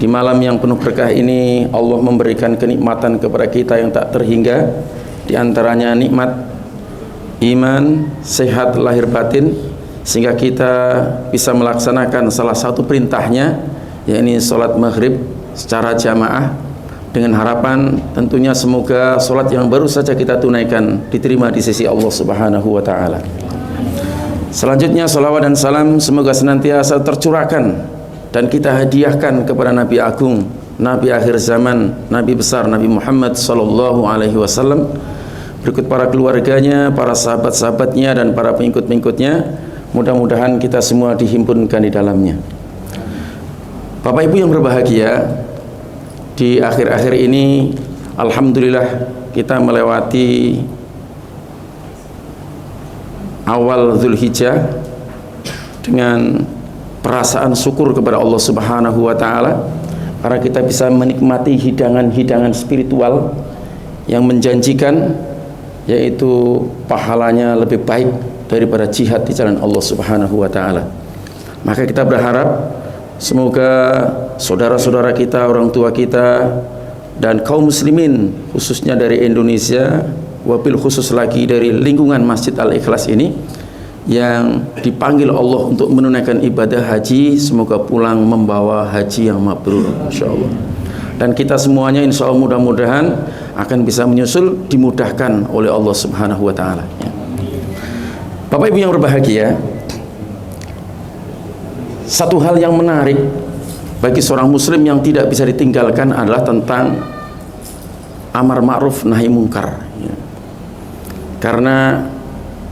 Di malam yang penuh berkah ini Allah memberikan kenikmatan kepada kita yang tak terhingga. Di antaranya nikmat iman, sehat lahir batin, sehingga kita bisa melaksanakan salah satu perintahnya, yakni sholat maghrib secara jamaah, dengan harapan tentunya semoga sholat yang baru saja kita tunaikan diterima di sisi Allah Subhanahu wa Ta'ala. Selanjutnya salawat dan salam semoga senantiasa tercurahkan dan kita hadiahkan kepada Nabi Agung, Nabi akhir zaman, Nabi besar Nabi Muhammad sallallahu alaihi wasallam, berikut para keluarganya, para sahabat-sahabatnya dan para pengikut-pengikutnya. Mudah-mudahan kita semua dihimpunkan di dalamnya. Bapak Ibu yang berbahagia, di akhir-akhir ini alhamdulillah kita melewati awal Zulhijjah dengan perasaan syukur kepada Allah Subhanahu wa Ta'ala, karena kita bisa menikmati hidangan-hidangan spiritual yang menjanjikan, yaitu pahalanya lebih baik daripada jihad di jalan Allah Subhanahu wa Ta'ala. Maka kita berharap semoga saudara-saudara kita, orang tua kita dan kaum muslimin khususnya dari Indonesia, wabil khusus lagi dari lingkungan Masjid Al-Ikhlas ini yang dipanggil Allah untuk menunaikan ibadah haji, semoga pulang membawa haji yang mabrur insyaallah. Dan kita semuanya insyaallah mudah-mudahan akan bisa menyusul, dimudahkan oleh Allah Subhanahu wa Ta'ala. Bapak Ibu yang berbahagia, satu hal yang menarik bagi seorang muslim yang tidak bisa ditinggalkan adalah tentang amar ma'ruf nahi mungkar. Karena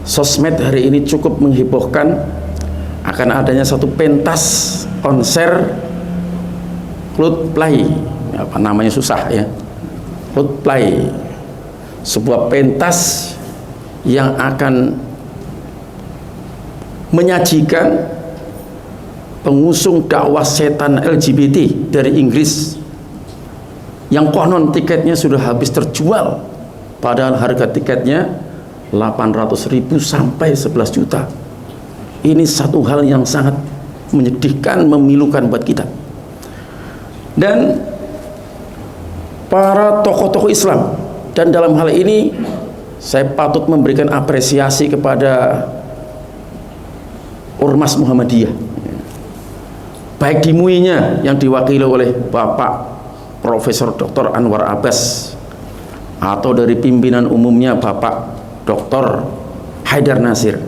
sosmed hari ini cukup menghebohkan akan adanya satu pentas konser Coldplay, apa namanya susah ya, Coldplay, sebuah pentas yang akan menyajikan pengusung dakwah setan LGBT dari Inggris yang konon tiketnya sudah habis terjual, padahal harga tiketnya 800.000 sampai 11 juta. Ini satu hal yang sangat menyedihkan, memilukan buat kita. Dan para tokoh-tokoh Islam, dan dalam hal ini saya patut memberikan apresiasi kepada Ormas Muhammadiyah, baik di MUI-nya yang diwakili oleh Bapak Profesor Dr. Anwar Abbas, atau dari pimpinan umumnya Bapak Dr. Haidar Nasir.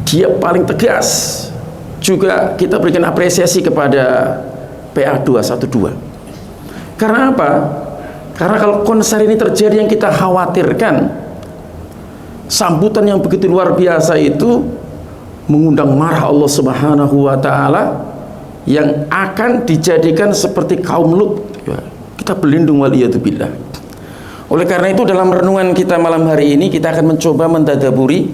Dia paling tegas. Juga kita berikan apresiasi kepada PA 212. Karena apa? Karena kalau konser ini terjadi yang kita khawatirkan, sambutan yang begitu luar biasa itu mengundang marah Allah Subhanahu wa Ta'ala, yang akan dijadikan seperti kaum Lut. Kita berlindung waliyadzubillah. Oleh karena itu dalam renungan kita malam hari ini kita akan mencoba mentadabburi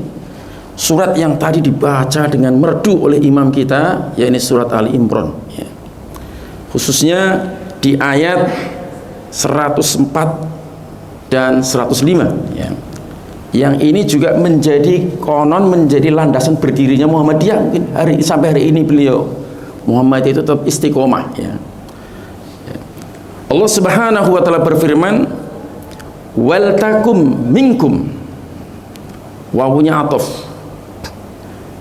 surat yang tadi dibaca dengan merdu oleh imam kita, yaitu surat Ali Imran, khususnya di ayat 104 dan 105 yang ini juga konon menjadi landasan berdirinya Muhammadiyah. Mungkin sampai hari ini beliau Muhammad itu tetap istiqomah. Allah Subhanahu wa Ta'ala berfirman, wal takum minkum, wawunya atof,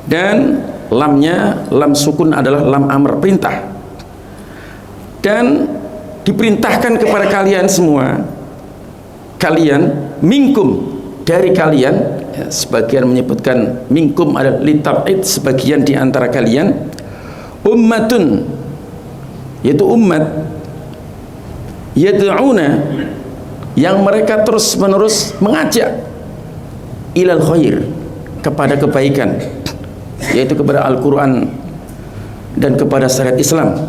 dan lamnya lam sukun adalah lam amr, perintah. Dan diperintahkan kepada kalian semua, kalian, minkum, dari kalian, sebagian menyebutkan minkum adalah litab'id, sebagian di antara kalian, ummatun, yaitu umat, yad'una, yang mereka terus menerus mengajak, ilal khair, kepada kebaikan, yaitu kepada Al-Quran dan kepada syariat Islam,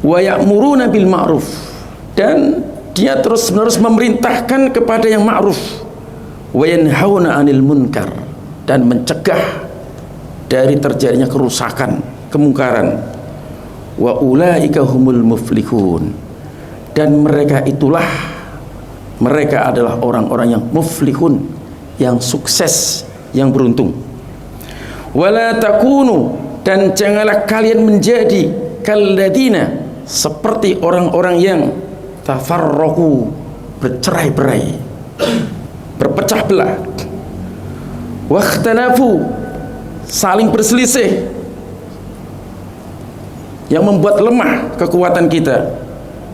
wa ya'muruna bil ma'ruf, dan dia terus menerus memerintahkan kepada yang ma'ruf, wa yanhauna 'anil munkar, dan mencegah dari terjadinya kerusakan, kemungkaran, wa ulaika humul muflihun, dan mereka adalah orang-orang yang muflihun, yang sukses, yang beruntung. Wala takunu, dan janganlah kalian menjadi kalladina, seperti orang-orang yang tafarraqu, bercerai-berai, berpecah belah, wakhtalafu, saling berselisih, yang membuat lemah kekuatan kita,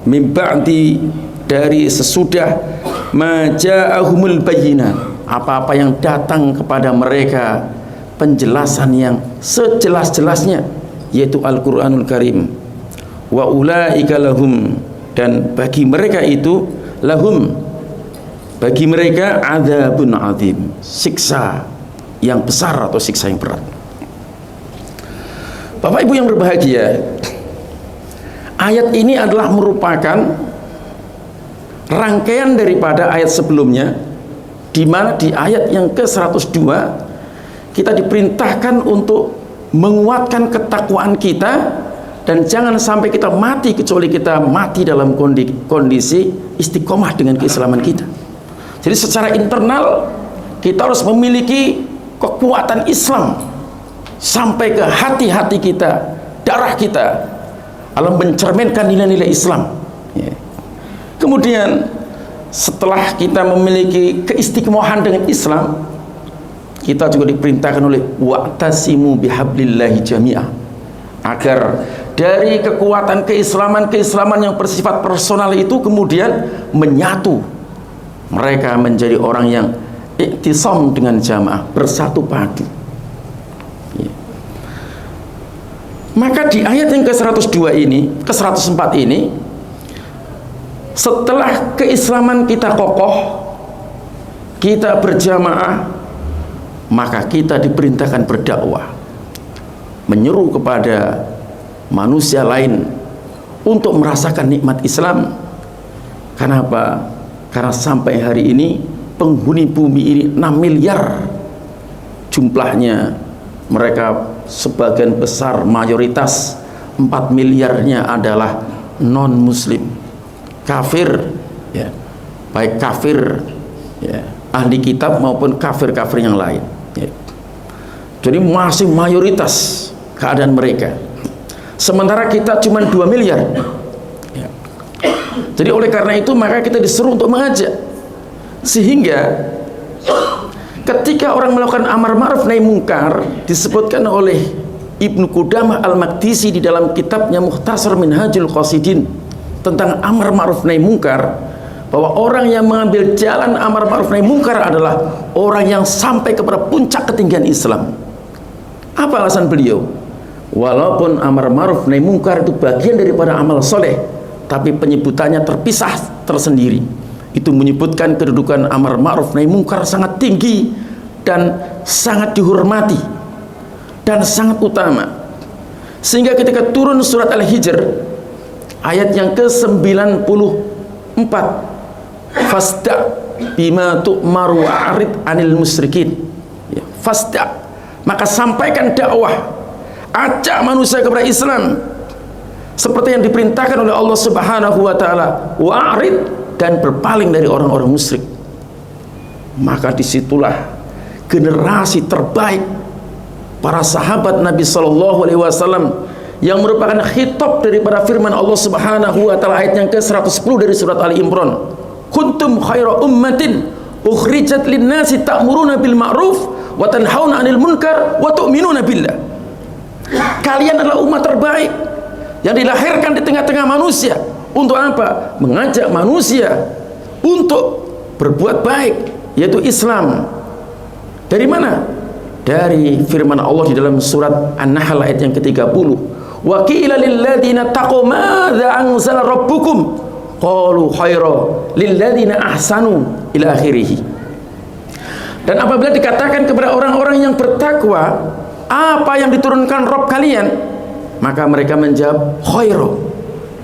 min ba'di, dari sesudah maja'ahumul bayyinat, apa-apa yang datang kepada mereka penjelasan yang sejelas-jelasnya, yaitu Al-Qur'anul Karim. Wa ulaika lahum, dan bagi mereka itu, lahum, bagi mereka adzabun azim, siksa yang besar atau siksa yang berat. Bapak Ibu yang berbahagia, ayat ini adalah merupakan rangkaian daripada ayat sebelumnya, di mana di ayat yang ke-102 kita diperintahkan untuk menguatkan ketakwaan kita, dan jangan sampai kita mati kecuali kita mati dalam kondisi istiqomah dengan keislaman kita. Jadi secara internal kita harus memiliki kekuatan Islam sampai ke hati-hati kita, darah kita, dalam mencerminkan nilai-nilai Islam. Kemudian setelah kita memiliki keistiqomahan dengan Islam, kita juga diperintahkan oleh wa'tasimu bihablillahi jami'ah, agar dari kekuatan keislaman yang bersifat personal itu kemudian menyatu, mereka menjadi orang yang iktisam dengan jamaah, bersatu padu. Maka di ayat yang ke-102 ini, ke-104 ini, setelah keislaman kita kokoh, kita berjamaah, maka kita diperintahkan berdakwah, menyeru kepada manusia lain untuk merasakan nikmat Islam. Kenapa? Karena sampai hari ini penghuni bumi ini 6 miliar jumlahnya, mereka sebagian besar, mayoritas 4 miliarnya adalah non muslim, kafir, ya, baik kafir, ya, ahli kitab maupun kafir-kafir yang lain, ya. Jadi masih mayoritas keadaan mereka, sementara kita cuma 2 miliar, ya. Jadi oleh karena itu maka kita disuruh untuk mengajak, sehingga ketika orang melakukan amar ma'ruf nahi mungkar, disebutkan oleh Ibnu Qudamah Al-Maqdisi di dalam kitabnya Mukhtasar Minhajul Qasidin tentang amar ma'ruf nahi mungkar, bahwa orang yang mengambil jalan amar ma'ruf nahi mungkar adalah orang yang sampai kepada puncak ketinggian Islam. Apa alasan beliau? Walaupun amar ma'ruf nahi mungkar itu bagian daripada amal soleh, tapi penyebutannya terpisah tersendiri. Itu menyebutkan kedudukan amar ma'ruf nahi mungkar sangat tinggi dan sangat dihormati dan sangat utama, sehingga ketika turun surat Al-Hijr ayat yang ke-94, fasda bima tu'maru wa'arid anil musyrikin, ya, fasda, maka sampaikan dakwah, ajak manusia kepada Islam seperti yang diperintahkan oleh Allah Subhanahu wa taala, wa'arid, dan berpaling dari orang-orang musyrik. Maka disitulah generasi terbaik para sahabat Nabi Sallallahu Alaihi Wasallam yang merupakan khitab daripada firman Allah Subhanahu wa taala ayat yang ke-110 dari surat Ali Imran, kuntum khaira ummatin ukhrijat lin-nasi ta'muruna bil ma'ruf wa tanhauna 'anil munkar wa tu'minuna billah. Kalian adalah umat terbaik yang dilahirkan di tengah-tengah manusia. Untuk apa? Mengajak manusia untuk berbuat baik, yaitu Islam. Dari mana? Dari firman Allah di dalam surat An-Nahl ayat yang ke-30, wa qila lil ladzina taqaw madza anzala rabbukum qalu khaira lil ladzina ahsanu ila akhirih. Dan apabila dikatakan kepada orang-orang yang bertakwa, apa yang diturunkan Rabb kalian, maka mereka menjawab khaira,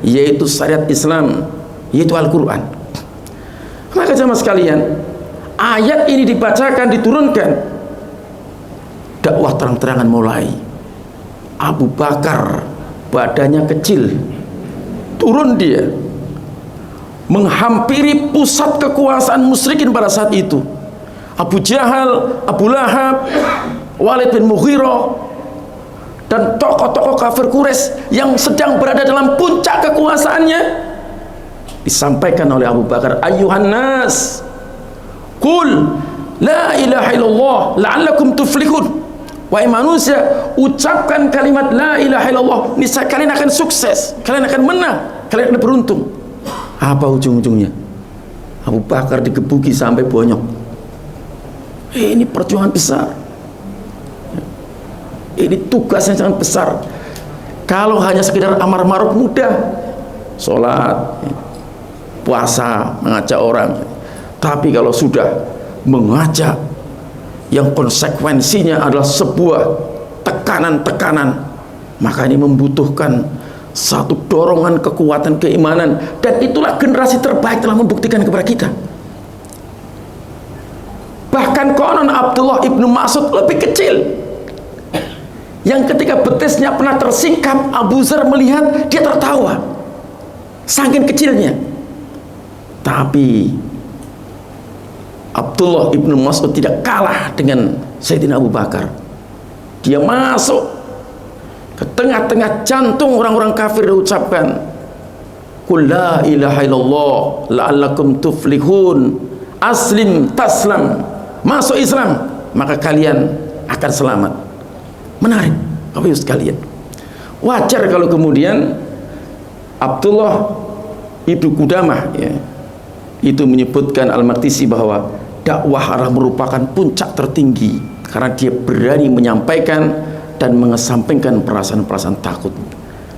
yaitu syariat Islam, yaitu Al-Quran. Maka jamaah sekalian, ayat ini dibacakan, diturunkan, dakwah terang-terangan mulai. Abu Bakar badannya kecil, turun dia menghampiri pusat kekuasaan musyrikin pada saat itu. Abu Jahal, Abu Lahab, Walid bin Mughirah, dan tokoh-tokoh kafir Quraisy yang sedang berada dalam puncak kekuasaannya, disampaikan oleh Abu Bakar, ayyuhan nas qul la ilaha illallah la'allakum tuflihun. Wahai manusia, ucapkan kalimat la ilaha illallah, niscaya kalian akan sukses, kalian akan menang, kalian akan beruntung. Apa ujung-ujungnya? Abu Bakar digebuki sampai bonyok. Ini perjuangan besar, ini tugas yang sangat besar. Kalau hanya sekedar amar ma'ruf mudah, sholat, puasa, mengajak orang. Tapi kalau sudah mengajak yang konsekuensinya adalah sebuah tekanan-tekanan, maka ini membutuhkan satu dorongan kekuatan keimanan, dan itulah generasi terbaik telah membuktikan kepada kita. Bahkan konon Abdullah ibnu Mas'ud lebih kecil, yang ketika betisnya pernah tersingkap, Abu Dzar melihat, dia tertawa saking kecilnya. Tapi Abdullah ibnu Mas'ud tidak kalah dengan Sayyidina Abu Bakar. Dia masuk ke tengah-tengah jantung orang-orang kafir, diucapkan qul la ilaha illallah la'allakum tuflihun, aslim taslam, masuk Islam maka kalian akan selamat. Menarik Bapak Ibu sekalian. Wajar kalau kemudian Abdullah ibnu Qudamah itu menyebutkan Al-Maqdisi bahwa dakwah adalah merupakan puncak tertinggi karena dia berani menyampaikan dan mengesampingkan perasaan-perasaan takut.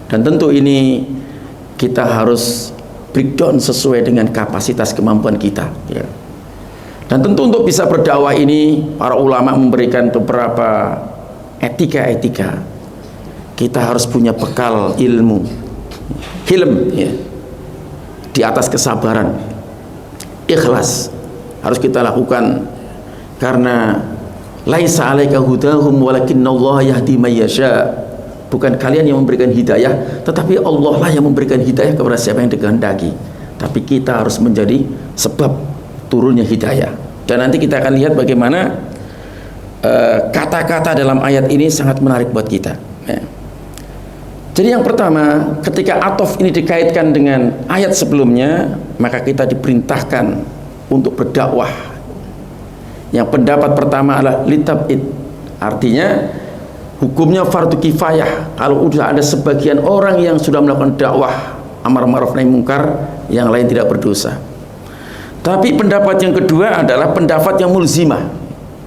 Dan tentu ini kita harus breakdown sesuai dengan kapasitas kemampuan kita, ya. Dan tentu untuk bisa berdakwah ini, para ulama memberikan beberapa etika-etika. Kita harus punya bekal ilmu, hilm, ya, di atas kesabaran, ikhlas harus kita lakukan, karena laisa 'alaika hudahum walakinnallaha yahdi may yasha. Bukan kalian yang memberikan hidayah, tetapi Allah lah yang memberikan hidayah kepada siapa yang dikehendaki. Tapi kita harus menjadi sebab turunnya hidayah. Dan nanti kita akan lihat bagaimana kata-kata dalam ayat ini sangat menarik buat kita, ya. Jadi yang pertama, ketika atof ini dikaitkan dengan ayat sebelumnya, maka kita diperintahkan untuk berdakwah. Yang pendapat pertama adalah litab'id, artinya hukumnya fardu kifayah. Kalau sudah ada sebagian orang yang sudah melakukan dakwah amar ma'ruf nahi mungkar, yang lain tidak berdosa. Tapi pendapat yang kedua adalah pendapat yang mulzimah,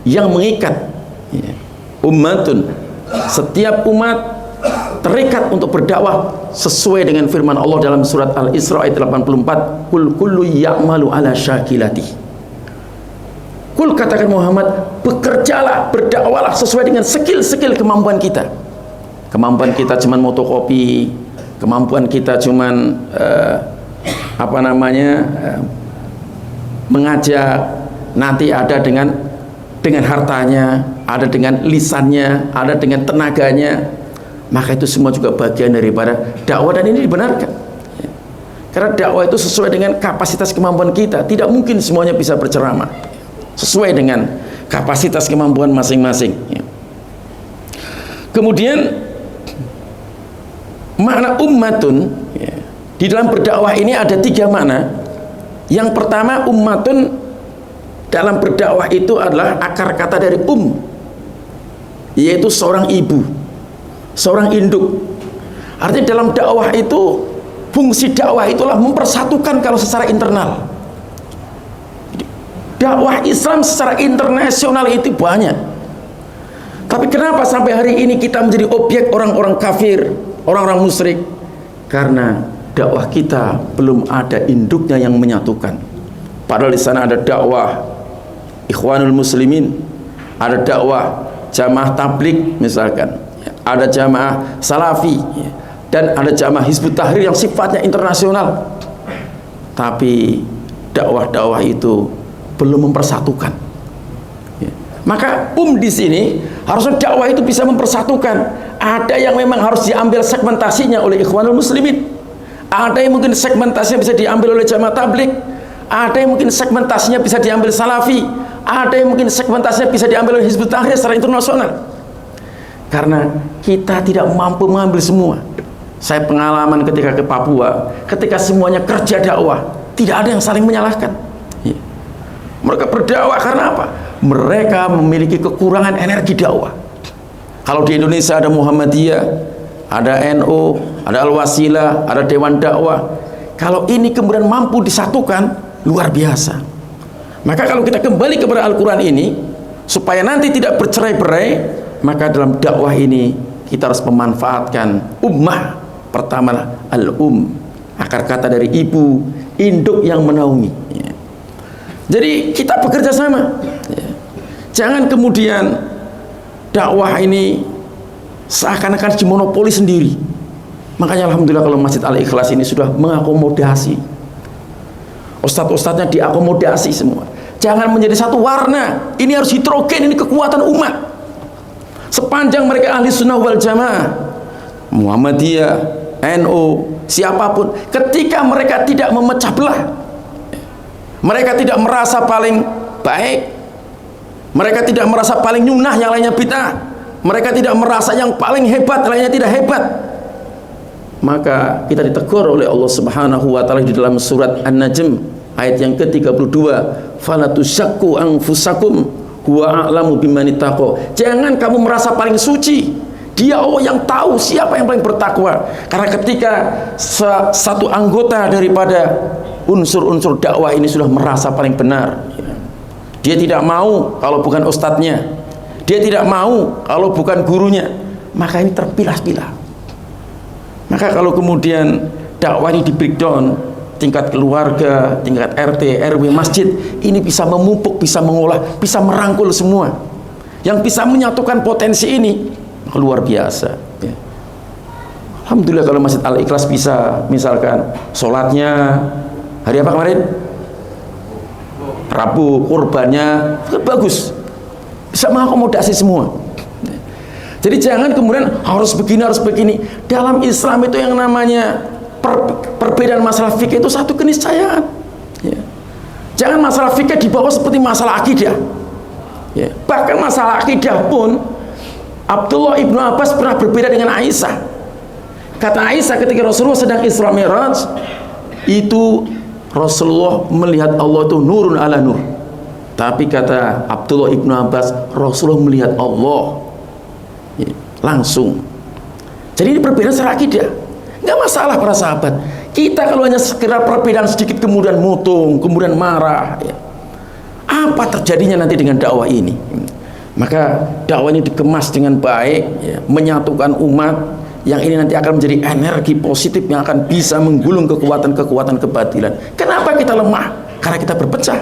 yang mengikat, ya. Ummatun, setiap umat terikat untuk berdakwah sesuai dengan firman Allah dalam surat Al-Isra ayat 84, kul kullu ya'malu ala syakilati. Kul, katakan Muhammad, bekerjalah, berdakwalah sesuai dengan skill-skill kemampuan kita. Kemampuan kita cuman motokopi, kemampuan kita cuman mengajak, nanti ada dengan hartanya, ada dengan lisannya, ada dengan tenaganya. Maka itu semua juga bagian daripada dakwah, dan ini dibenarkan, ya. Karena dakwah itu sesuai dengan kapasitas kemampuan kita. Tidak mungkin semuanya bisa berceramah, sesuai dengan kapasitas kemampuan masing-masing, ya. Kemudian makna ummatun, ya, di dalam berdakwah ini ada 3 makna. Yang pertama, ummatun dalam berdakwah itu adalah akar kata dari yaitu seorang ibu, seorang induk. Artinya dalam dakwah itu, fungsi dakwah itulah mempersatukan kalau secara internal. Dakwah Islam secara internasional itu banyak. Tapi kenapa sampai hari ini kita menjadi objek orang-orang kafir, orang-orang musyrik? Karena dakwah kita belum ada induknya yang menyatukan. Padahal di sana ada dakwah Ikhwanul Muslimin, ada dakwah Jamaah Tabligh misalkan, ada jamaah Salafi, dan ada jamaah Hizbut Tahrir yang sifatnya internasional. Tapi dakwah-dakwah itu belum mempersatukan, ya. Maka di sini harusnya dakwah itu bisa mempersatukan. Ada yang memang harus diambil segmentasinya oleh Ikhwanul Muslimin, ada yang mungkin segmentasinya bisa diambil oleh Jamaah Tabligh, ada yang mungkin segmentasinya bisa diambil Salafi, ada yang mungkin segmentasinya bisa diambil oleh Hizbut Tahrir secara internasional. Karena kita tidak mampu mengambil semua. Saya pengalaman ketika ke Papua, ketika semuanya kerja dakwah, tidak ada yang saling menyalahkan. Ya. Mereka berdakwah karena apa? Mereka memiliki kekurangan energi dakwah. Kalau di Indonesia ada Muhammadiyah, ada NU, ada Al-Wasilah, ada Dewan Dakwah. Kalau ini kemudian mampu disatukan, luar biasa. Maka kalau kita kembali kepada Al-Quran ini, supaya nanti tidak bercerai-berai, maka dalam dakwah ini kita harus memanfaatkan ummah. Pertama akar kata dari ibu, induk yang menaungi. Ya. Jadi kita bekerja sama. Ya. Jangan kemudian dakwah ini seakan-akan dimonopoli sendiri. Makanya alhamdulillah kalau Masjid Al-Ikhlas ini sudah mengakomodasi. Ustadz-ustadznya diakomodasi semua. Jangan menjadi satu warna. Ini harus heterogen, ini kekuatan umat. Sepanjang mereka ahli sunnah wal jamaah, Muhammadiyah, NU, siapapun, ketika mereka tidak memecah belah, mereka tidak merasa paling baik, mereka tidak merasa paling nyunah, yang lainnya bid'ah, mereka tidak merasa yang paling hebat, lainnya tidak hebat, maka kita ditegur oleh Allah Subhanahu wa taala di dalam surat An-Najm ayat yang ke-32, fala tusyakku anfusakum huwa a'lamu bimanittaqo. Jangan kamu merasa paling suci. Dia yang tahu siapa yang paling bertakwa. Karena ketika satu anggota daripada unsur-unsur dakwah ini sudah merasa paling benar, dia tidak mau kalau bukan ustadznya, dia tidak mau kalau bukan gurunya, maka ini terpilah-pilah. Maka kalau kemudian dakwah ini di breakdown, tingkat keluarga, tingkat RT, RW, masjid, ini bisa memupuk, bisa mengolah, bisa merangkul semua. Yang bisa menyatukan potensi ini luar biasa. Ya. Alhamdulillah kalau Masjid Al-Ikhlas bisa, misalkan sholatnya hari apa kemarin? Rabu, kurbannya bagus, bisa mengakomodasi semua. Jadi jangan kemudian harus begini. Dalam Islam itu yang namanya perbedaan masalah fikih itu satu keniscayaan. Ya. Jangan masalah fikih dibawa seperti masalah akidah. Ya. Bahkan masalah akidah pun Abdullah ibnu Abbas pernah berbeda dengan Aisyah. Kata Aisyah ketika Rasulullah sedang Isra Mi'raj, itu Rasulullah melihat Allah itu nurun ala nur. Tapi kata Abdullah ibnu Abbas, Rasulullah melihat Allah ya, langsung. Jadi ini perbedaan secara akidah. Nggak masalah para sahabat. Kita kalau hanya sekedar perbedaan sedikit kemudian mutung, kemudian marah, ya. Apa terjadinya nanti dengan dakwah ini? Maka dakwah ini dikemas dengan baik, ya, menyatukan umat, yang ini nanti akan menjadi energi positif yang akan bisa menggulung kekuatan-kekuatan kebatilan. Kenapa kita lemah? Karena kita berpecah.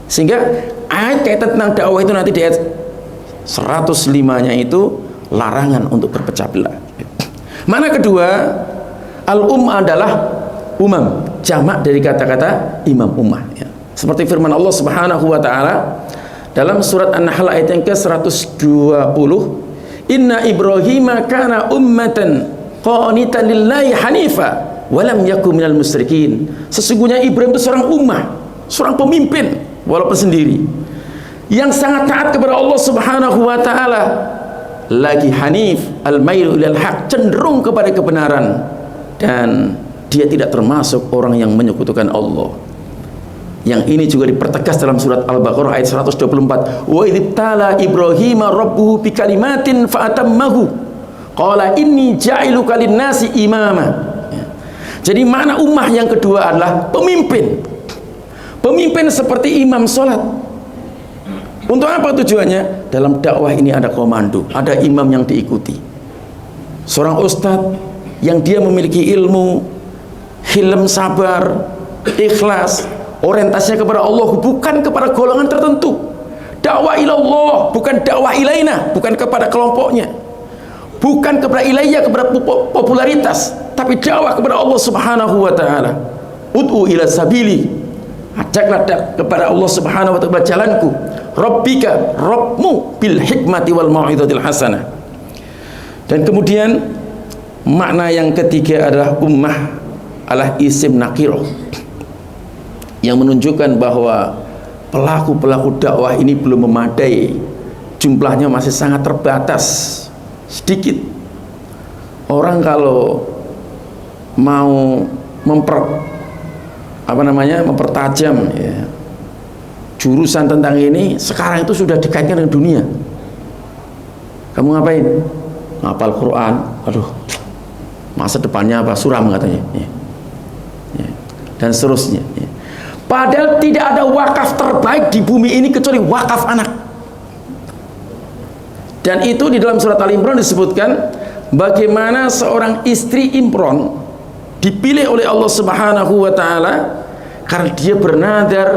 Sehingga ayat kaitan tentang dakwah itu nanti di ayat 105-nya itu larangan untuk berpecah belah. Mana kedua? Adalah umam, jamak dari kata-kata imam ummah, ya. Seperti firman Allah Subhanahu wa taala dalam surat An-Nahl ayat yang ke-120, inna Ibrahima kana ummatan qanitan lillahi hanifa wa lam yakun minal musyrikin. Sesungguhnya Ibrahim itu seorang ummah, seorang pemimpin walaupun sendiri, yang sangat taat kepada Allah Subhanahu wa taala, lagi hanif, al-mailu ilal haq, cenderung kepada kebenaran, dan dia tidak termasuk orang yang menyekutukan Allah. Yang ini juga dipertegas dalam surat Al-Baqarah ayat 124, wa idtala Ibrahim rabbuhu bikalimatin fa'atammahu qala inni ja'iluka lin-nasi imama. Jadi makna ummah yang kedua adalah pemimpin. Pemimpin seperti imam sholat. Untuk apa tujuannya? Dalam dakwah ini ada komando, ada imam yang diikuti. Seorang ustadz yang dia memiliki ilmu, hilm, sabar, ikhlas, orientasinya kepada Allah, bukan kepada golongan tertentu. Dakwah ilallah, bukan dakwah ilaina, bukan kepada kelompoknya, bukan kepada ilayah, kepada popularitas, tapi dakwah kepada Allah Subhanahu wa taala. Ud'u ila sabili, ajaklah kepada Allah Subhanahu wa taala, jalanku, rabbika, rabbmu, bil hikmati wal mau'izatil hasanah. Dan kemudian makna yang ketiga adalah ummah adalah isim nakirah, yang menunjukkan bahwa pelaku-pelaku dakwah ini belum memadai, jumlahnya masih sangat terbatas. sedikit. Orang kalau mau mempertajam ya, jurusan tentang ini sekarang itu sudah dikaitkan dengan dunia. Kamu ngapain? Ngapal Quran. Aduh, masa depannya apa? Suram katanya ya. Ya. Dan seterusnya ya. Padahal tidak ada wakaf terbaik di bumi ini kecuali wakaf anak. Dan itu di dalam surat Al-Imran disebutkan bagaimana seorang istri Imron dipilih oleh Allah Subhanahu wa taala karena dia bernadar,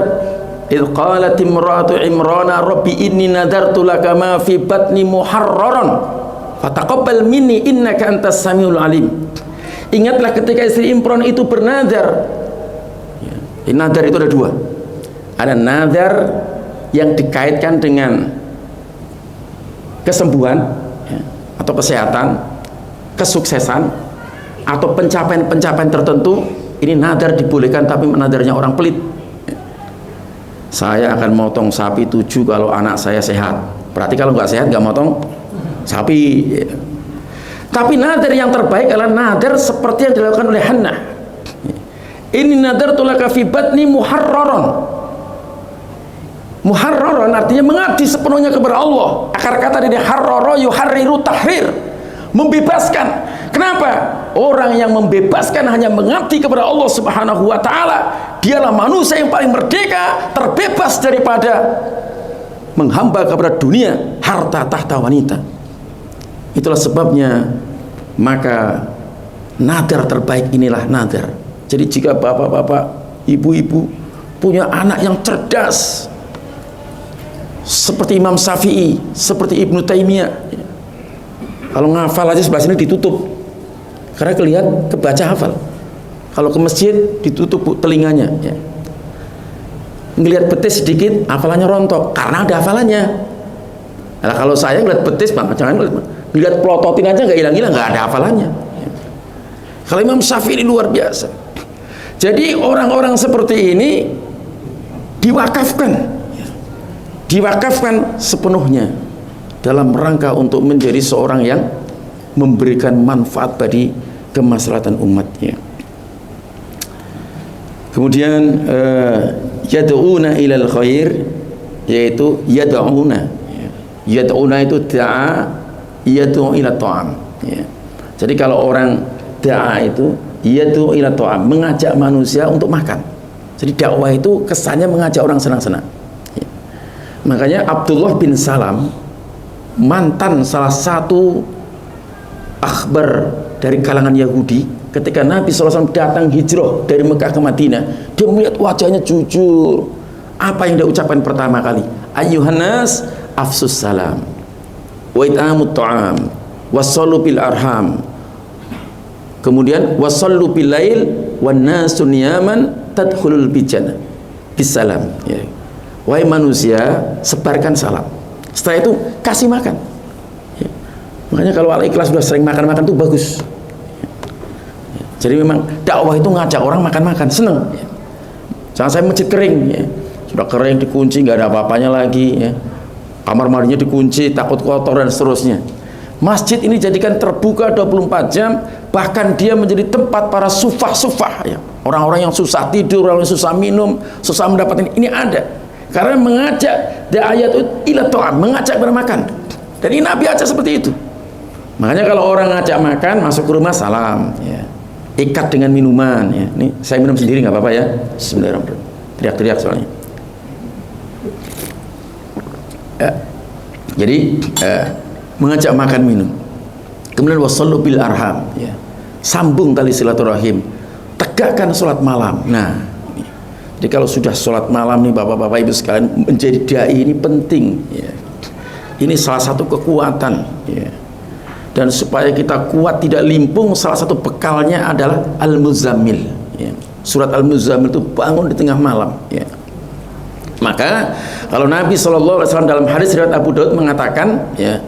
idz qalat imra'atu Imrana rabbi inni nadartu laka ma fi batni muharraran fataqabbal minni innaka antas samiul alim. Ingatlah ketika istri Imron itu bernadar. Nadar itu ada dua. Ada nadar yang dikaitkan dengan kesembuhan ya, atau kesehatan, kesuksesan atau pencapaian-pencapaian tertentu. Ini nadar dibolehkan, tapi nadarnya orang pelit. Saya akan motong sapi 7 kalau anak saya sehat. Berarti kalau nggak sehat nggak motong sapi ya. Tapi nadar yang terbaik adalah nadar seperti yang dilakukan oleh Hannah. Ini nadartu laka fi batni muharraran. Muharraran artinya mengabdi sepenuhnya kepada Allah. Akar kata dari harrara yuharriru tahrir, membebaskan. Kenapa? Orang yang membebaskan hanya mengabdi kepada Allah Subhanahu wa taala, dialah manusia yang paling merdeka, terbebas daripada menghamba kepada dunia, harta tahta wanita. Itulah sebabnya maka nadar terbaik inilah nadar. Jadi jika bapak-bapak, ibu-ibu punya anak yang cerdas seperti Imam Syafi'i, seperti Ibnu Taimiyah, kalau ngafal aja sebelah sini ditutup karena kelihatan kebaca hafal. Kalau ke masjid ditutup telinganya ya. Ngelihat betis sedikit hafalannya rontok karena ada hafalannya. Nah, kalau saya ngelihat betis Bang, jangan ngelihat pelototin aja nggak hilang-hilang, nggak ada hafalannya ya. Kalau Imam Syafi'i ini luar biasa. Jadi orang-orang seperti ini diwakafkan sepenuhnya dalam rangka untuk menjadi seorang yang memberikan manfaat bagi kemaslahatan umatnya. Kemudian yad'una ilal khair, yaitu yad'una itu da'a yad'u ila ta'am ya. Jadi kalau orang da'a itu yaitu ila ta'am, mengajak manusia untuk makan. Jadi dakwah itu kesannya mengajak orang senang-senang ya. Makanya Abdullah bin Salam, mantan salah satu akhbar dari kalangan Yahudi, ketika Nabi SAW datang hijrah dari Mekah ke Madinah, dia melihat wajahnya jujur. Apa yang dia ucapkan pertama kali? Ayyuhannas afsus salam wa it'amut ta'am wassallu bil arham. Kemudian wasallu bil lail wan nasu niyaman tadkhulul bijana bisalam ya. Wahai manusia, sebarkan salam. Setelah itu kasih makan ya. Makanya kalau Al-Ikhlas sudah sering makan-makan itu bagus ya. Jadi memang dakwah itu ngajak orang makan-makan, seneng ya. Jangan saya masjid kering ya. Sudah kering dikunci, nggak ada apa-apanya lagi ya. Kamar mandinya dikunci, takut kotor dan seterusnya. Masjid ini jadikan terbuka 24 jam, bahkan dia menjadi tempat para sufah-sufah ya. Orang-orang yang susah tidur, orang yang susah minum, susah mendapatkan ini ada. Karena mengajak da'ayat ila ta'am, mengajak bermakan. Dan ini Nabi ajak seperti itu. Makanya kalau orang ngajak makan, masuk ke rumah salam ya. Ikat dengan minuman ya. Ini saya minum sendiri nggak apa-apa ya. Bismillahirrahmanirrahim. Teriak-teriak soalnya. Ya. Jadi mengajak makan minum. Kemudian wasallu bil arham ya. Sambung tali silaturahim. Tegakkan sholat malam. Nah, ini. Jadi kalau sudah sholat malam nih bapak-bapak ibu sekalian, menjadi dai ini penting ya. Ini salah satu kekuatan ya. Dan supaya kita kuat tidak limpung, salah satu bekalnya adalah Al-Muzammil ya. Surat Al-Muzammil itu bangun di tengah malam ya. Maka kalau Nabi SAW dalam hadis riwayat Abu Daud mengatakan ya,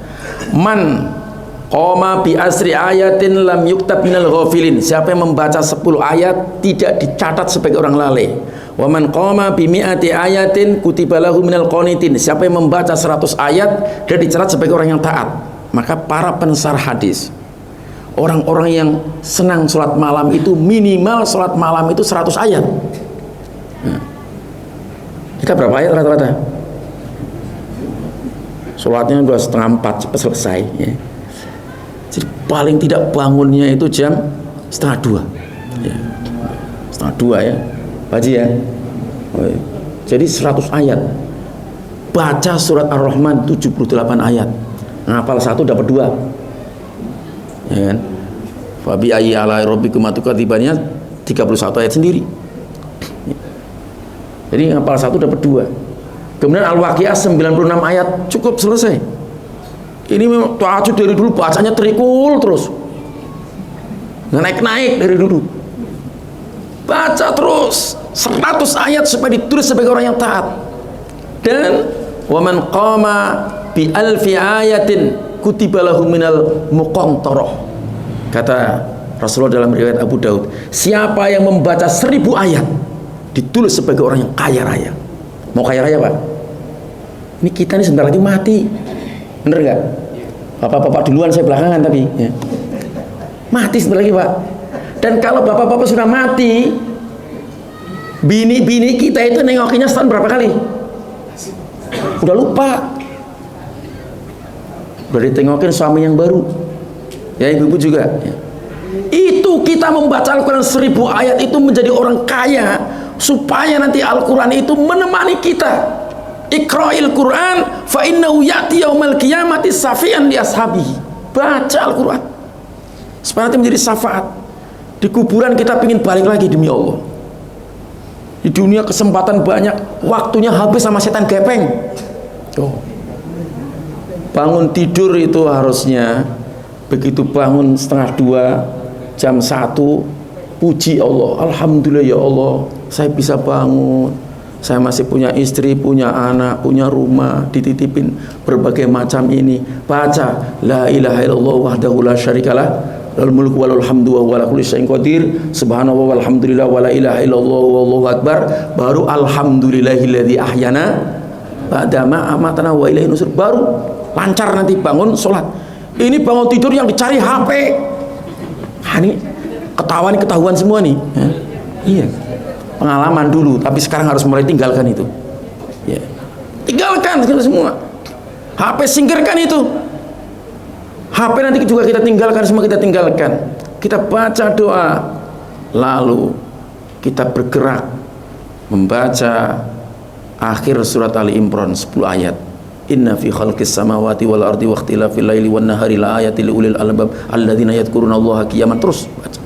man qoma bi asri ayatin lam yuktab minal ghafilin, siapa yang membaca 10 ayat tidak dicatat sebagai orang lalai. Wa man qoma bi mi'ati ayatin kutiba lahu minal qanitin, siapa yang membaca 100 ayat dan dicatat sebagai orang yang taat. Maka para pensar hadis, orang-orang yang senang sholat malam itu minimal sholat malam itu 100 ayat. Nah, kita berapa ayat rata-rata? Sholatnya udah 3:30 cepat selesai ya. Jadi paling tidak bangunnya itu jam 1:30 ya. 1:30 ya Pak Haji ya. Jadi 100 ayat. Baca surat Ar-Rahman 78 ayat. Ngapal 1 dapat 2. Ya kan? Fa bi ayyi ala rabbikum atukadzibannya 31 ayat sendiri. Jadi ngapal 1 dapat 2. Kemudian Al-Waqiah 96 ayat cukup selesai. Ini memang tahajud dari dulu bacanya terikul terus. Naik-naik dari dulu. Baca terus 100 ayat supaya ditulis sebagai orang yang taat. Dan wa man qama bi alfi ayatin kutiba lahu minal muqantarah. Kata Rasulullah dalam riwayat Abu Daud, siapa yang membaca 1000 ayat ditulis sebagai orang yang kaya raya. Mau kaya raya Pak? Ini kita nih sebentar lagi mati. Bener nggak? Bapak-bapak duluan, saya belakangan tapi ya. Mati sebentar lagi Pak. Dan kalau bapak-bapak sudah mati, bini-bini kita itu nengokinya setahun berapa kali? Udah lupa. Udah ditengokin suami yang baru. Ya ibu-ibu juga ya. Itu kita membaca Al-Quran 1000 ayat itu menjadi orang kaya, supaya nanti Al-Quran itu menemani kita. Iqra'il Quran fa innahu ya'ti yaumal qiyamati safian li ashabihi. Baca Al-Quran supaya nanti menjadi syafaat. Di kuburan kita pingin balik lagi demi Allah. Di dunia kesempatan banyak, waktunya habis sama setan gepeng. Bangun tidur itu harusnya begitu bangun 1:30, jam 1, puji Allah, alhamdulillah ya Allah, saya bisa bangun, saya masih punya istri, punya anak, punya rumah, dititipin berbagai macam ini. Baca la ilaha illallah wahdahu la syarikalah lahul mulku wa lahul hamdu wa huwa ala kulli syai'in qadir, subhanallah walhamdulillah wa la ilaha illallah wallahu akbar. Baru alhamdulillahilladzi ahyana ba'da ma amatana wa ilaihi nusur. Baru lancar nanti bangun sholat. Ini bangun tidur yang dicari HP. Ini ketahuan semua nih. Iya. Pengalaman dulu, tapi sekarang harus mulai tinggalkan itu. Ya. Tinggalkan semua. HP singkirkan itu. HP nanti juga kita tinggalkan, semua kita tinggalkan. Kita baca doa, lalu kita bergerak membaca akhir surat Ali Imran 10 ayat. Inna fi khalqis samawati wal ardi wa ikhtilafil laili wan nahari la ayatil liulil albab alladzina yadhkurunallaha qiyaman. Terus baca.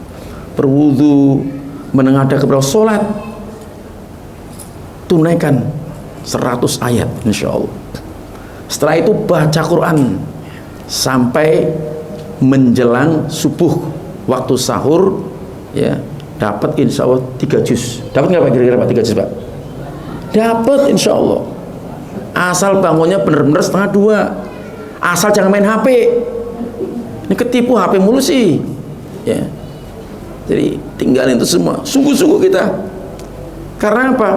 Berwudu, menengadah ke bawah, salat. Tunaikan 100 ayat insyaallah. Setelah itu baca Quran sampai menjelang subuh, waktu sahur ya, dapat insyaallah 3 juz. Dapat nggak Pak kira-kira Pak 3 juz Pak? Dapat insyaallah. Asal bangunnya bener-bener 1:30. Asal jangan main HP. Ini ketipu HP mulu sih. Ya. Jadi tinggalin itu semua. Sungguh-sungguh kita. Karena apa?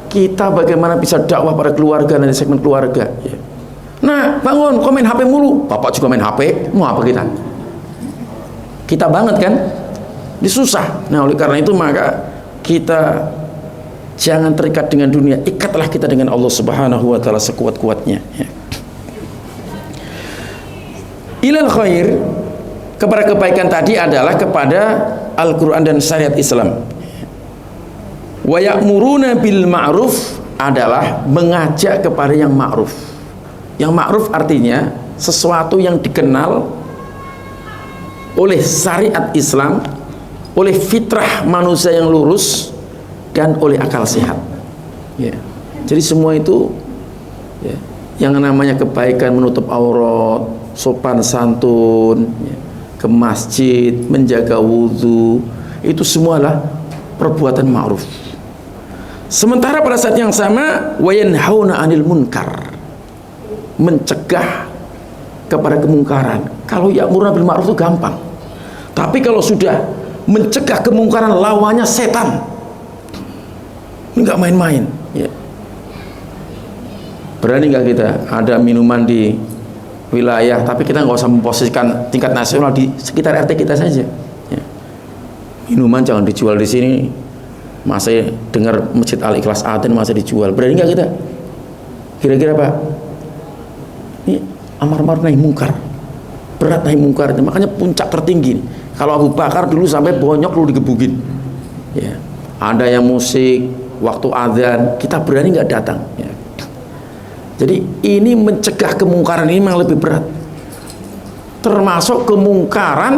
Kita bagaimana bisa dakwah pada keluarga, nanti segmen keluarga. Ya. Nah, bangun, kok main HP mulu? Bapak juga main HP, mau apa kita? Kita banget kan? Ini susah. Nah, oleh karena itu maka kita jangan terikat dengan dunia, ikatlah kita dengan Allah Subhanahu wa taala sekuat-kuatnya. Ya. Ilal khair, kepada kebaikan tadi adalah kepada Al-Qur'an dan syariat Islam. Wa ya'muruna bil ma'ruf adalah mengajak kepada yang ma'ruf. Yang ma'ruf artinya sesuatu yang dikenal oleh syariat Islam, oleh fitrah manusia yang lurus, dan oleh akal sehat. Ya. Jadi semua itu ya, yang namanya kebaikan, menutup aurat, sopan santun, ya, ke masjid, menjaga wudhu, itu semualah perbuatan ma'ruf. Sementara pada saat yang sama wa yanhauna 'anil munkar, mencegah kepada kemungkaran. Kalau ya'muruna bil ma'ruf itu gampang. Tapi kalau sudah mencegah kemungkaran, lawannya setan. Ini nggak main-main. Ya. Berani nggak kita ada minuman di wilayah, tapi kita nggak usah memposisikan tingkat nasional, di sekitar RT kita saja. Ya. Minuman jangan dijual di sini. Masih dengar Masjid Al Ikhlas Aten masih dijual, berani nggak kita? Kira-kira Pak? Ini amar ma'ruf nahi mungkar, berat nahi mungkar, makanya puncak tertinggi. Kalau Abu Bakar dulu sampai bonyok lu digebukin. Ya. Ada yang musik waktu azan, kita berani nggak datang? Ya. Jadi ini mencegah kemungkaran ini memang lebih berat. Termasuk kemungkaran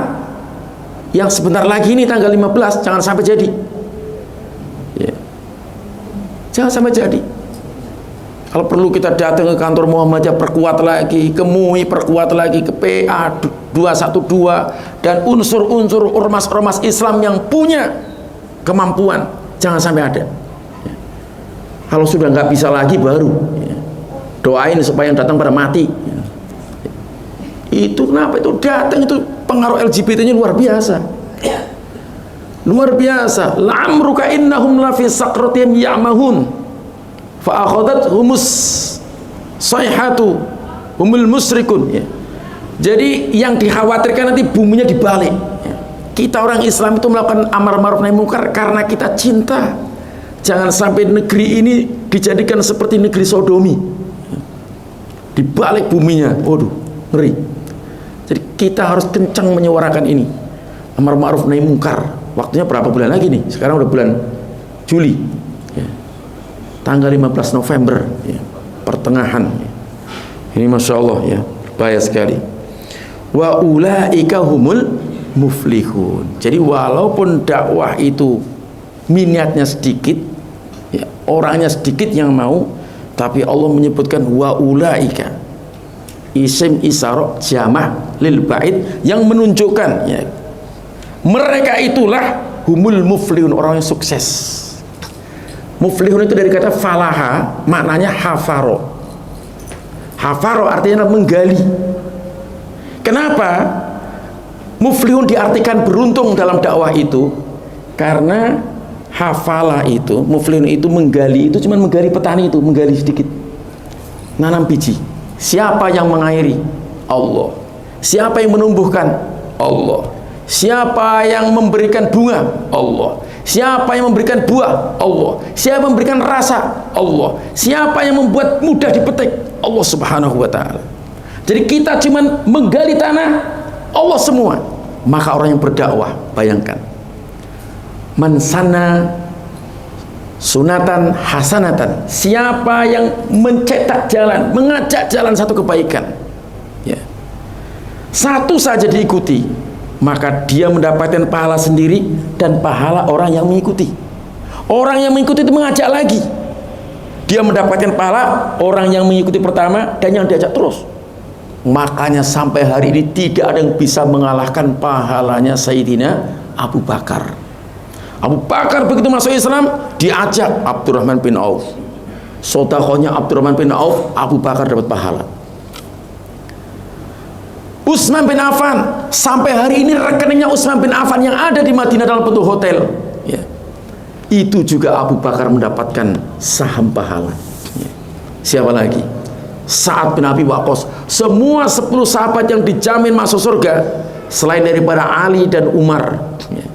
yang sebentar lagi ini tanggal 15 jangan sampai jadi. Ya. Jangan sampai jadi. Kalau perlu kita datang ke kantor Muhammadiyah, perkuat lagi, ke MUI perkuat lagi, ke PA 212 dan unsur-unsur ormas-ormas Islam yang punya kemampuan, jangan sampai ada. Ya. Kalau sudah nggak bisa lagi baru ya, doain supaya yang datang pada mati. Ya. Itu kenapa itu datang, itu pengaruh LGBT-nya luar biasa. Luar biasa. La'amruka innahum la fi saqratihim ya'mahun fa akhadat humus sayhatu humul musrikun. Ya. Jadi yang dikhawatirkan nanti buminya dibalik. Ya. Kita orang Islam itu melakukan amar ma'ruf nahi munkar karena kita cinta. Jangan sampai negeri ini dijadikan seperti negeri Sodomi. Ya. Dibalik buminya. Waduh, ngeri. Jadi kita harus kencang menyuarakan ini. Amar ma'ruf nahi munkar. Waktunya berapa bulan lagi nih? Sekarang udah bulan Juli ya. Tanggal 15 November ya. Pertengahan ya. Ini Masya Allah ya, bahaya sekali. Wa ulaika humul muflihun. Jadi walaupun dakwah itu minatnya sedikit ya, orangnya sedikit yang mau, tapi Allah menyebutkan wa ulaika, isim isyarah jamah lil ba'id yang menunjukkan ya, mereka itulah humul muflihun, orang yang sukses. Muflihun itu dari kata falaha, maknanya hafaro. Hafaro artinya menggali. Kenapa muflihun diartikan beruntung dalam dakwah itu? Karena hafala itu, muflihun itu menggali, itu cuma menggali petani itu, menggali sedikit, nanam biji. Siapa yang mengairi? Allah. Siapa yang menumbuhkan? Allah. Siapa yang memberikan bunga? Allah. Siapa yang memberikan buah? Allah. Siapa yang memberikan rasa? Allah. Siapa yang membuat mudah dipetik? Allah Subhanahu wa ta'ala. Jadi kita cuma menggali tanah, Allah semua. Maka orang yang berdakwah, bayangkan, man sana sunatan hasanatan, siapa yang mencetak jalan, mengajak jalan satu kebaikan ya, satu saja diikuti, maka dia mendapatkan pahala sendiri dan pahala orang yang mengikuti. Orang yang mengikuti itu mengajak lagi, dia mendapatkan pahala orang yang mengikuti pertama dan yang diajak terus. Makanya sampai hari ini tidak ada yang bisa mengalahkan pahalanya Sayyidina Abu Bakar. Abu Bakar begitu masuk Islam, diajak Abdurrahman bin Auf, sedekahnya Abdurrahman bin Auf, Abu Bakar dapat pahala. Utsman bin Affan, sampai hari ini rekeningnya Utsman bin Affan yang ada di Madinah dalam bentuk hotel ya, itu juga Abu Bakar mendapatkan saham pahala ya. Siapa lagi? Sa'ad bin Abi Waqqas. Semua 10 sahabat yang dijamin masuk surga selain daripada Ali dan Umar ya,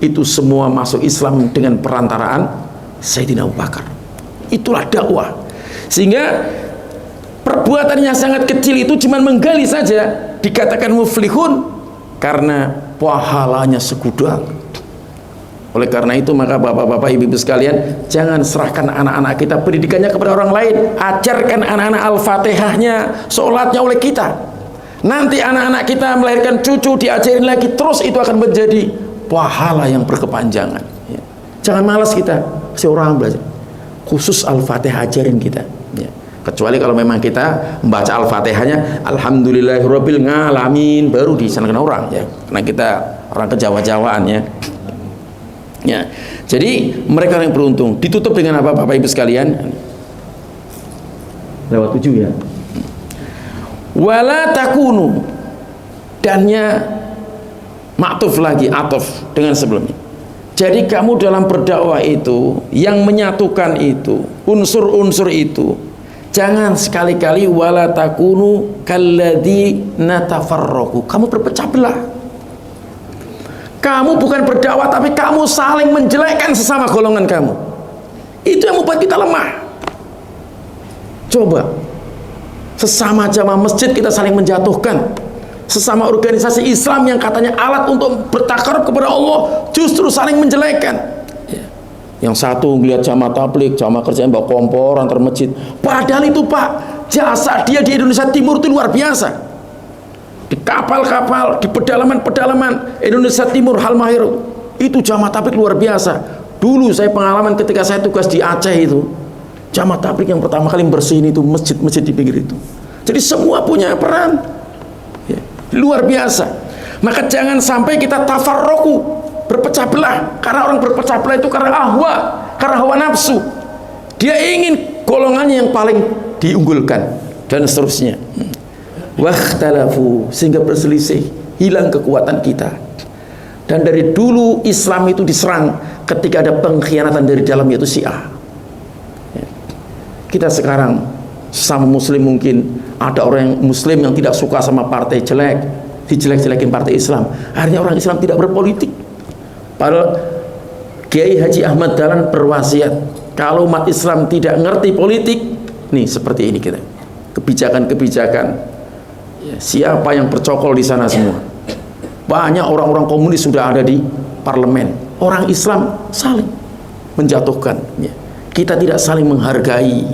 itu semua masuk Islam dengan perantaraan Sayyidina Abu Bakar. Itulah dakwah. Sehingga perbuatannya sangat kecil itu cuma menggali saja dikatakan muflihun karena pahalanya segudang. Oleh karena itu maka bapak-bapak ibu-ibu sekalian, jangan serahkan anak-anak kita pendidikannya kepada orang lain. Ajarkan anak-anak Al-Fatihahnya, sholatnya oleh kita. Nanti anak-anak kita melahirkan cucu, diajarin lagi, terus itu akan menjadi pahala yang berkepanjangan ya. Jangan malas kita, seorang belajar khusus Al-Fatihah ajarin kita ya. Kecuali kalau memang kita membaca Al-Fatihahnya Alhamdulillahirabbil alamin baru disandarkan orang ya, karena kita orang kejawa-jawaan ya. Ya, jadi mereka yang beruntung. Ditutup dengan apa Bapak Ibu sekalian? Lewat 7 ya. Wala takunu, dannya maktuf lagi, atuf dengan sebelumnya. Jadi kamu dalam berdakwah itu yang menyatukan itu unsur-unsur itu Jangan sekali-kali wala takunu kalladzina tafarraqu. Kamu berpecah belah. Kamu bukan berdakwah, tapi kamu saling menjelekkan sesama golongan kamu. Itu yang membuat kita lemah. Coba, sesama jamaah masjid kita saling menjatuhkan. Sesama organisasi Islam yang katanya alat untuk bertakarub kepada Allah, justru saling menjelekkan. Yang satu melihat jamaah tabligh, jamaah kerjaan bawa kompor antar masjid. Padahal itu Pak, jasa dia di Indonesia Timur itu luar biasa. Di kapal-kapal, di pedalaman-pedalaman Indonesia Timur, Halmahera, itu jamaah tabligh luar biasa. Dulu saya pengalaman ketika saya tugas di Aceh itu, jamaah tabligh yang pertama kali bersihin itu masjid-masjid di pinggir itu. Jadi semua punya peran, ya, luar biasa. Maka jangan sampai kita tafarroku, berpecah belah. Karena orang berpecah belah itu karena karena hawa nafsu. Dia ingin golongannya yang paling diunggulkan dan seterusnya. Wakhtalafu, sehingga berselisih, hilang kekuatan kita. Dan dari dulu Islam itu diserang ketika ada pengkhianatan dari dalam, yaitu Syiah. Kita sekarang sama muslim, mungkin ada orang yang muslim yang tidak suka sama partai jelek, dijelek-jelekin partai Islam. Akhirnya orang Islam tidak berpolitik. Padahal Kiai Haji Ahmad Dahlan berwasiat, kalau umat Islam tidak ngerti politik, nih seperti ini kita, kebijakan-kebijakan, ya, siapa yang bercokol di sana semua. Banyak orang-orang komunis sudah ada di parlemen. Orang Islam saling menjatuhkan, ya. Kita tidak saling menghargai.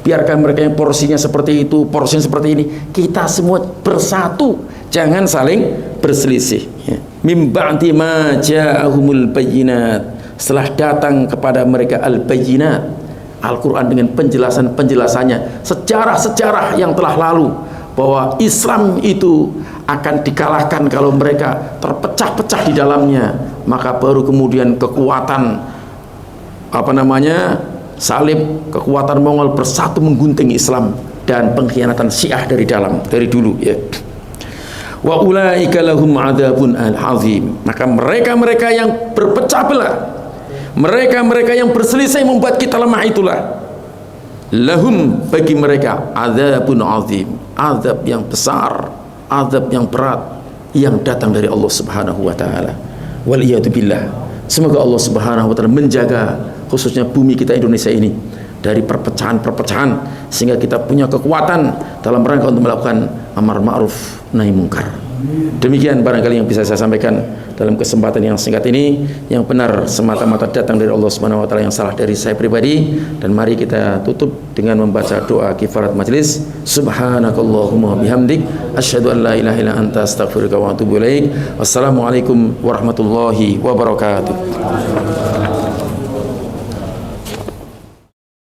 Biarkan mereka yang porsinya seperti itu, porsinya seperti ini. Kita semua bersatu, jangan saling berselisih, ya. Mim ba'di ma ja'ahumul bayyinat, setelah datang kepada mereka al-bayyinat, Al-Quran dengan penjelasan-penjelasannya, sejarah-sejarah yang telah lalu, bahwa Islam itu akan dikalahkan kalau mereka terpecah-pecah di dalamnya. Maka baru kemudian kekuatan salib, kekuatan Mongol bersatu menggunting Islam, dan pengkhianatan Syiah dari dalam, dari dulu, ya. Wa ulaika lahum adzabun azim. Maka mereka-mereka yang berpecah belah, mereka-mereka yang berselisih membuat kita lemah, itulah lahum, bagi mereka adzabun azim, azab yang besar, azab yang berat yang datang dari Allah Subhanahu wa taala. Wal iyadu billah. Semoga Allah Subhanahu wa taala menjaga khususnya bumi kita Indonesia ini dari perpecahan-perpecahan, sehingga kita punya kekuatan dalam rangka untuk melakukan amar ma'ruf nahi mungkar. Demikian barangkali yang bisa saya sampaikan dalam kesempatan yang singkat ini. Yang benar semata-mata datang dari Allah Subhanahu wa taala, yang salah dari saya pribadi. Dan mari kita tutup dengan membaca doa kifarat majelis. Subhanakallahumma bihamdik, asyhadu an la ilaha illa anta, astaghfiruka wa atubu ilaik. Wassalamualaikum warahmatullahi wabarakatuh.